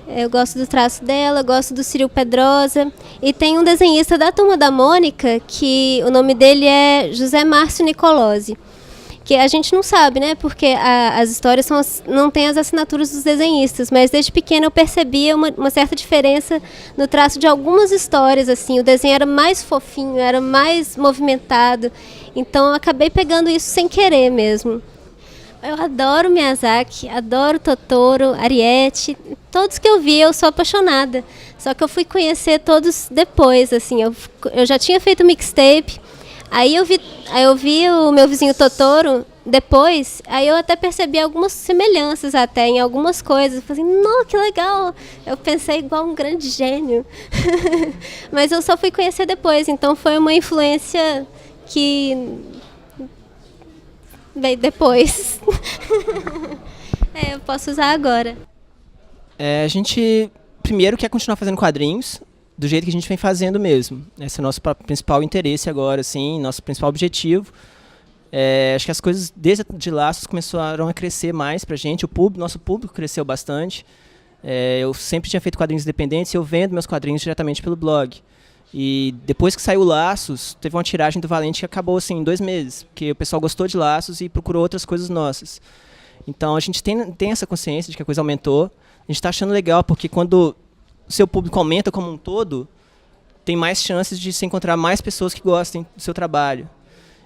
Speaker 1: Eu gosto do traço dela, gosto do Cyril Pedrosa. E tem um desenhista da Turma da Mônica, que o nome dele é José Márcio Nicolosi. Que a gente não sabe, né? Porque as histórias não têm as assinaturas dos desenhistas, mas desde pequena eu percebia uma certa diferença no traço de algumas histórias, assim. O desenho era mais fofinho, era mais movimentado, então eu acabei pegando isso sem querer mesmo. Eu adoro Miyazaki, adoro Totoro, Ariete, todos que eu vi eu sou apaixonada, só que eu fui conhecer todos depois, assim. Eu já tinha feito mixtape. Aí eu vi o meu vizinho Totoro depois, aí eu até percebi algumas semelhanças até em algumas coisas. Eu falei, não, que legal! Eu pensei igual um grande gênio. Mas eu só fui conhecer depois, então foi uma influência que veio depois. Eu posso usar agora.
Speaker 2: A gente primeiro quer continuar fazendo quadrinhos do jeito que a gente vem fazendo mesmo. Esse é o nosso principal interesse agora, assim, nosso principal objetivo. Acho que as coisas desde de Laços começaram a crescer mais pra gente, nosso público cresceu bastante. Eu sempre tinha feito quadrinhos independentes e eu vendo meus quadrinhos diretamente pelo blog. E depois que saiu Laços, teve uma tiragem do Valente que acabou assim, em 2 meses, porque o pessoal gostou de Laços e procurou outras coisas nossas. Então a gente tem essa consciência de que a coisa aumentou. A gente está achando legal, porque quando o seu público aumenta como um todo, tem mais chances de se encontrar mais pessoas que gostem do seu trabalho.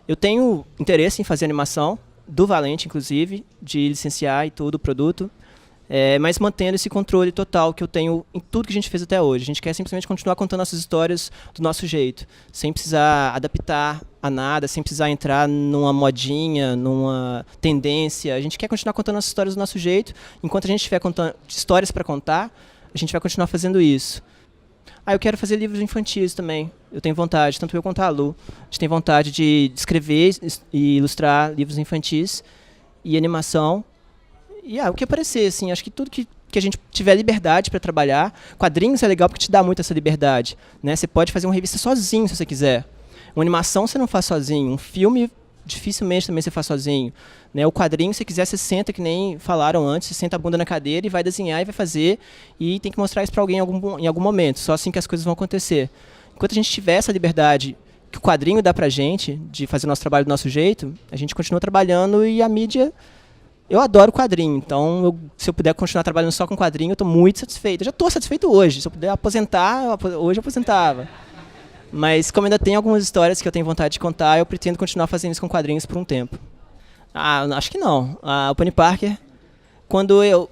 Speaker 2: Eu tenho interesse em fazer animação, do Valente, inclusive, de licenciar e tudo o produto, mas mantendo esse controle total que eu tenho em tudo que a gente fez até hoje. A gente quer simplesmente continuar contando nossas histórias do nosso jeito, sem precisar adaptar a nada, sem precisar entrar numa modinha, numa tendência. A gente quer continuar contando nossas histórias do nosso jeito. Enquanto a gente tiver contando histórias para contar, a gente vai continuar fazendo isso. Eu quero fazer livros infantis também. Eu tenho vontade, tanto eu quanto a Lu. A gente tem vontade de escrever e ilustrar livros infantis e animação. E o que aparecer, assim, acho que tudo que a gente tiver liberdade para trabalhar. Quadrinhos é legal porque te dá muito essa liberdade, né? Você pode fazer uma revista sozinho, se você quiser. Uma animação você não faz sozinho. Um filme, dificilmente também você faz sozinho. Né? O quadrinho, se quiser, você senta, que nem falaram antes, você senta a bunda na cadeira e vai desenhar e vai fazer. E tem que mostrar isso para alguém em algum momento. Só assim que as coisas vão acontecer. Enquanto a gente tiver essa liberdade que o quadrinho dá pra gente, de fazer o nosso trabalho do nosso jeito, a gente continua trabalhando e a mídia... Eu adoro quadrinho, então se eu puder continuar trabalhando só com quadrinho, eu estou muito satisfeito. Eu já estou satisfeito hoje. Se eu puder aposentar, hoje eu aposentava. Mas como ainda tem algumas histórias que eu tenho vontade de contar, eu pretendo continuar fazendo isso com quadrinhos por um tempo. Acho que não. O Pony Parker, quando eu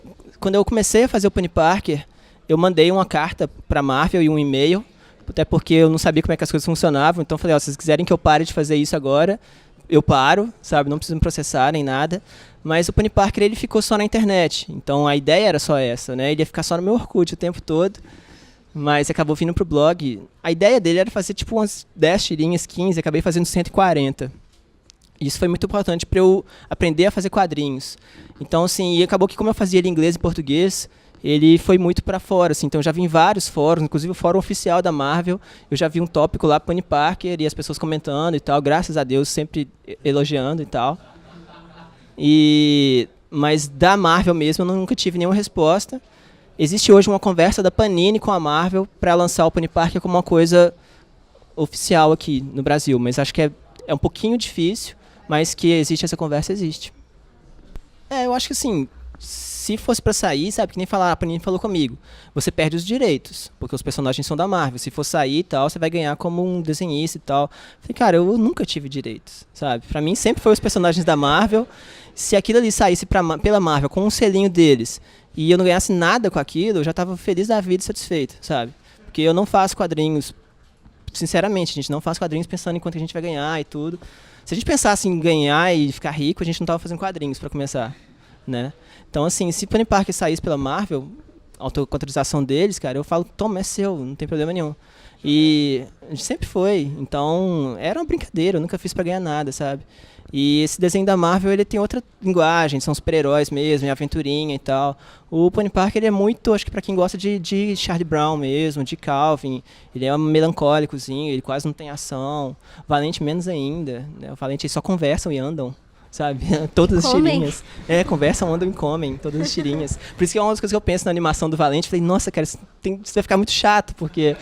Speaker 2: comecei a fazer o Pony Parker, eu mandei uma carta para a Marvel e um e-mail, até porque eu não sabia como é que as coisas funcionavam. Então eu falei, se vocês quiserem que eu pare de fazer isso agora, eu paro, sabe? Não preciso me processar nem nada. Mas o Pony Parker ele ficou só na internet. Então a ideia era só essa, né? Ele ia ficar só no meu Orkut o tempo todo. Mas acabou vindo pro blog. A ideia dele era fazer tipo umas 10 tirinhas, 15, acabei fazendo 140. Isso foi muito importante para eu aprender a fazer quadrinhos. Então, assim, e acabou que como eu fazia ele em inglês e português, ele foi muito para fora, assim. Então eu já vi em vários fóruns, inclusive o fórum oficial da Marvel, eu já vi um tópico lá, Pony Parker, e as pessoas comentando e tal, graças a Deus, sempre elogiando e tal. Mas da Marvel mesmo eu nunca tive nenhuma resposta. Existe hoje uma conversa da Panini com a Marvel para lançar o Pony Parker como uma coisa oficial aqui no Brasil, mas acho que é um pouquinho difícil, mas que existe essa conversa, existe. Eu acho que assim, se fosse para sair, sabe, que nem falar, a Panini falou comigo, você perde os direitos, porque os personagens são da Marvel, se for sair e tal, você vai ganhar como um desenhista e tal. Falei, cara, eu nunca tive direitos, sabe, para mim sempre foi os personagens da Marvel. Se aquilo ali saísse pela Marvel com um selinho deles e eu não ganhasse nada com aquilo, eu já estava feliz da vida e satisfeito, sabe? Porque eu não faço quadrinhos, sinceramente, a gente não faz quadrinhos pensando em quanto a gente vai ganhar e tudo. Se a gente pensasse em ganhar e ficar rico, a gente não estava fazendo quadrinhos para começar, né? Então, assim, se Pony Parker saísse pela Marvel, a autorização deles, cara, eu falo, toma, é seu, não tem problema nenhum. E a gente sempre foi, então era uma brincadeira, eu nunca fiz para ganhar nada, sabe? E esse desenho da Marvel, ele tem outra linguagem, são super-heróis mesmo, é aventurinha e tal. O Pony Parker, ele é muito, acho que para quem gosta de Charlie Brown mesmo, de Calvin, ele é um melancólicozinho, ele quase não tem ação. Valente menos ainda, né? O Valente, eles só conversam e andam, sabe? Todas as tirinhas. Conversam, andam e comem, todas as tirinhas. Por isso que é uma das coisas que eu penso na animação do Valente, falei, nossa, cara, isso vai ficar muito chato, porque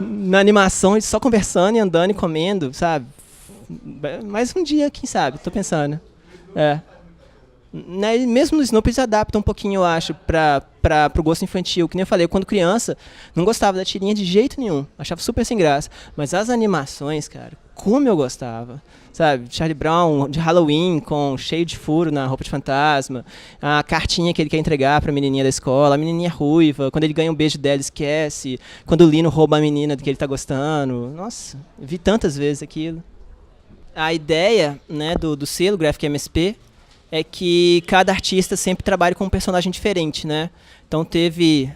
Speaker 2: na animação eles só conversando e andando e comendo, sabe? Mais um dia, quem sabe, tô pensando. Né, mesmo no Snoopy eles adaptam um pouquinho, eu acho, pro gosto infantil. Que nem eu falei, quando criança, não gostava da tirinha de jeito nenhum. Achava super sem graça. Mas as animações, cara, como eu gostava. Sabe, Charlie Brown de Halloween, cheio de furo na roupa de fantasma. A cartinha que ele quer entregar pra menininha da escola. A menininha ruiva, quando ele ganha um beijo dela, esquece. Quando o Lino rouba a menina do que ele tá gostando. Nossa, vi tantas vezes aquilo. A ideia, né, do selo Graphic MSP é que cada artista sempre trabalhe com um personagem diferente, né? Então teve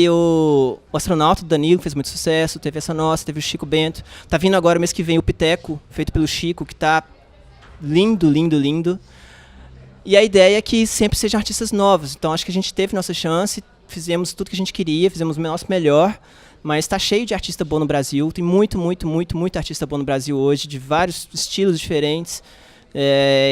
Speaker 2: o Astronauta do Danilo, que fez muito sucesso, teve essa nossa, teve o Chico Bento. Tá vindo agora, mês que vem, o Piteco, feito pelo Chico, que tá lindo, lindo, lindo. E a ideia é que sempre sejam artistas novos. Então acho que a gente teve nossa chance, fizemos tudo que a gente queria, fizemos o nosso melhor, mas está cheio de artista bom no Brasil. Tem muito artista bom no Brasil hoje, de vários estilos diferentes.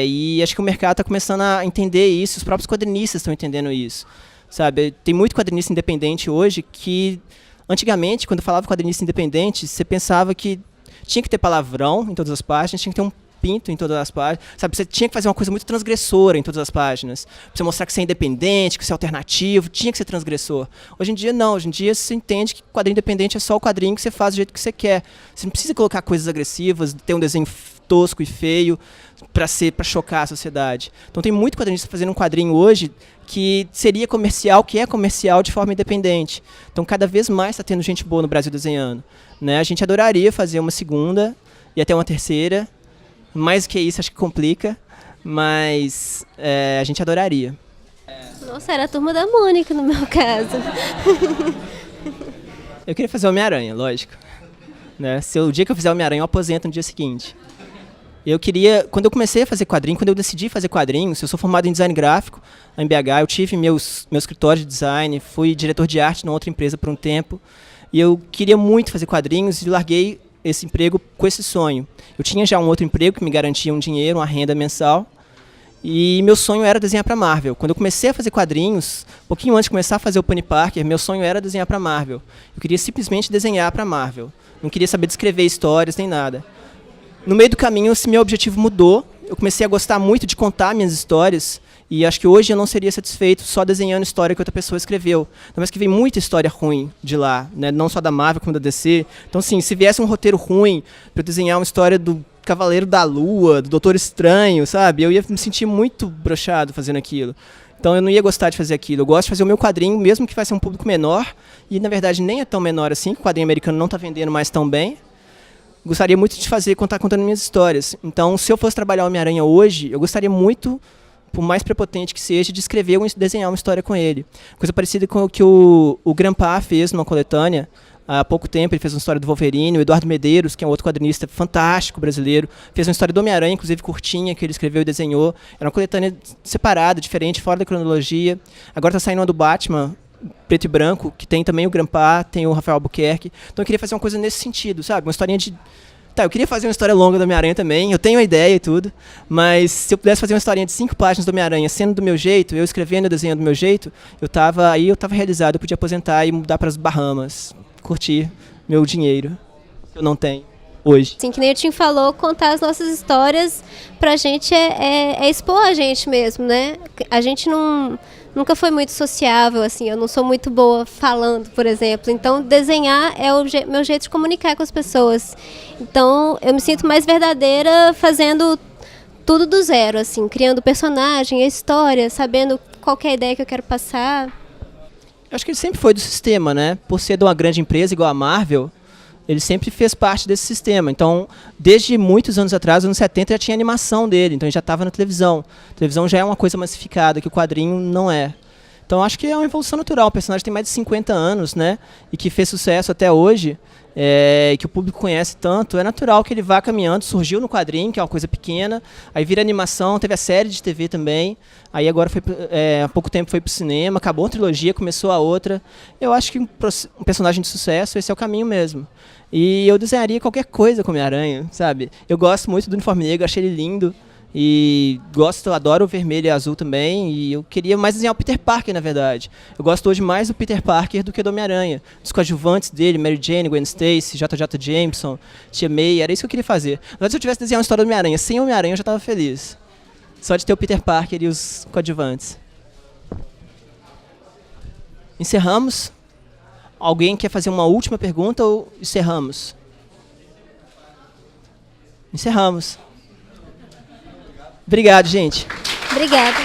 Speaker 2: E acho que o mercado está começando a entender isso, os próprios quadrinistas estão entendendo isso. Sabe? Tem muito quadrinista independente hoje que, antigamente, quando falava quadrinista independente, você pensava que tinha que ter palavrão em todas as páginas, tinha que ter um pinto em todas as páginas, sabe? Você tinha que fazer uma coisa muito transgressora em todas as páginas, pra você mostrar que você é independente, que você é alternativo, tinha que ser transgressor. Hoje em dia não, hoje em dia você entende que quadrinho independente é só o quadrinho que você faz do jeito que você quer. Você não precisa colocar coisas agressivas, ter um desenho tosco e feio para chocar a sociedade. Então tem muito quadrinista fazendo um quadrinho hoje que seria comercial, que é comercial de forma independente. Então cada vez mais está tendo gente boa no Brasil desenhando, né? A gente adoraria fazer uma segunda e até uma terceira. Mais que isso, acho que complica, mas a gente adoraria.
Speaker 1: Nossa, era a Turma da Mônica no meu caso.
Speaker 2: Eu queria fazer Homem-Aranha, lógico. Né? O dia que eu fizer Homem-Aranha, eu aposento no dia seguinte. Eu queria, quando eu comecei a fazer quadrinho, quando eu decidi fazer quadrinhos, eu sou formado em design gráfico, em BH, eu tive meu escritório de design, fui diretor de arte numa outra empresa por um tempo, e eu queria muito fazer quadrinhos e larguei esse emprego com esse sonho. Eu tinha já um outro emprego que me garantia um dinheiro, uma renda mensal, e meu sonho era desenhar para Marvel. Quando eu comecei a fazer quadrinhos, um pouquinho antes de começar a fazer o Pony Parker, meu sonho era desenhar para Marvel. Eu queria simplesmente desenhar para Marvel. Não queria saber de escrever histórias nem nada. No meio do caminho, esse meu objetivo mudou. Eu comecei a gostar muito de contar minhas histórias, e acho que hoje eu não seria satisfeito só desenhando história que outra pessoa escreveu. Mas que vem muita história ruim de lá, né? Não só da Marvel como da DC. Então, assim, se viesse um roteiro ruim para eu desenhar uma história do Cavaleiro da Lua, do Doutor Estranho, sabe? Eu ia me sentir muito broxado fazendo aquilo. Então eu não ia gostar de fazer aquilo. Eu gosto de fazer o meu quadrinho, mesmo que vai ser um público menor, e na verdade nem é tão menor assim, que o quadrinho americano não está vendendo mais tão bem. Gostaria muito de fazer, contando minhas histórias. Então, se eu fosse trabalhar o Homem-Aranha hoje, eu gostaria muito, por mais prepotente que seja, de escrever ou desenhar uma história com ele. Coisa parecida com o que o Grandpa fez numa coletânea. Há pouco tempo ele fez uma história do Wolverine, o Eduardo Medeiros, que é um outro quadrinista fantástico brasileiro, fez uma história do Homem-Aranha, inclusive curtinha, que ele escreveu e desenhou. Era uma coletânea separada, diferente, fora da cronologia. Agora está saindo uma do Batman, preto e branco, que tem também o Grandpa, tem o Rafael Albuquerque. Então eu queria fazer uma coisa nesse sentido, sabe? Uma historinha de... Tá, eu queria fazer uma história longa do Homem-Aranha também, eu tenho a ideia e tudo, mas se eu pudesse fazer uma historinha de 5 páginas do Homem-Aranha sendo do meu jeito, eu escrevendo e desenhando do meu jeito, eu tava realizado, eu podia aposentar e mudar para as Bahamas, curtir meu dinheiro, que eu não tenho hoje.
Speaker 1: Assim, que nem o Tim falou, contar as nossas histórias pra gente é expor a gente mesmo, né? A gente nunca foi muito sociável, assim, eu não sou muito boa falando, por exemplo. Então, desenhar é o meu jeito de comunicar com as pessoas. Então, eu me sinto mais verdadeira fazendo tudo do zero, assim, criando o personagem, a história, sabendo qual que é a ideia que eu quero passar.
Speaker 2: Eu acho que ele sempre foi do sistema, né? Por ser de uma grande empresa igual a Marvel, ele sempre fez parte desse sistema. Então, desde muitos anos atrás, anos 70, já tinha animação dele. Então, ele já estava na televisão. A televisão já é uma coisa massificada, que o quadrinho não é. Então, acho que é uma evolução natural. O personagem tem mais de 50 anos, né? E que fez sucesso até hoje, que o público conhece tanto. É natural que ele vá caminhando. Surgiu no quadrinho, que é uma coisa pequena. Aí vira animação, teve a série de TV também. Aí agora, há pouco tempo, foi para o cinema. Acabou a trilogia, começou a outra. Eu acho que um personagem de sucesso, esse é o caminho mesmo. E eu desenharia qualquer coisa com Homem-Aranha, sabe? Eu gosto muito do uniforme negro, achei ele lindo. E adoro o vermelho e azul também. E eu queria mais desenhar o Peter Parker, na verdade. Eu gosto hoje mais do Peter Parker do que do Homem-Aranha. Dos coadjuvantes dele, Mary Jane, Gwen Stacy, JJ Jameson, Tia May, era isso que eu queria fazer. Mas se eu tivesse desenhado uma história do Homem-Aranha sem o Homem-Aranha, eu já estava feliz. Só de ter o Peter Parker e os coadjuvantes. Encerramos. Alguém quer fazer uma última pergunta ou encerramos? Encerramos. Obrigado, gente.
Speaker 1: Obrigada.